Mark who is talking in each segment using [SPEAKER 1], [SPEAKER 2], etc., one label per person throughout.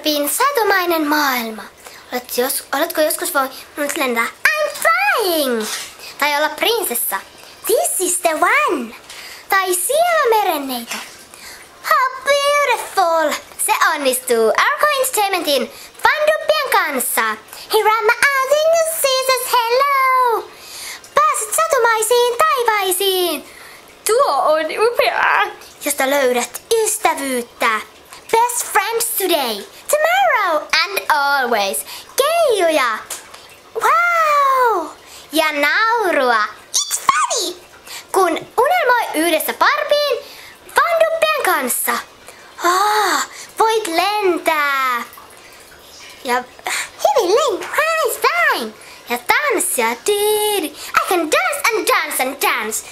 [SPEAKER 1] Barbien satumainen maailma. Oletko joskus voinut lentää I'm flying? Tai olla prinsessa? This is the one. Tai siellä merenneito. How beautiful! Se onnistuu Arco Entertainmentin Fandupien kanssa. Here am I in the seasons, hello! Pääset satumaisiin taivaisiin. Tuo on upeaa, josta löydät ystävyyttä. Best friends today, tomorrow and always. Keijuja. Wow! Ja naurua. It's funny! Kun unelmoi yhdessä Barbien Fandupien kanssa. Voit lentää. Ja hyvin fine. Ja tanssia. I can dance and dance and dance.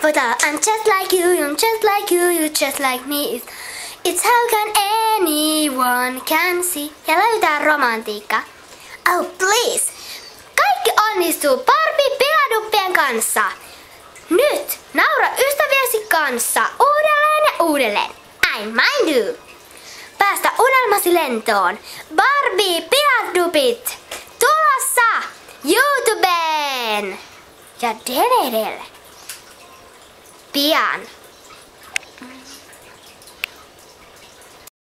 [SPEAKER 1] Voit olla I'm just like you, you're just like you just like me. It's how can anyone can see. Ja löytää romantiikka. Oh please. Kaikki onnistuu Barbie Piladuppien kanssa. Nyt naura ystäviesi kanssa uudelleen ja uudelleen. I mind you. Päästä unelmasi lentoon. Barbie Piladupit tulossa YouTubeen ja DVD:lle pian.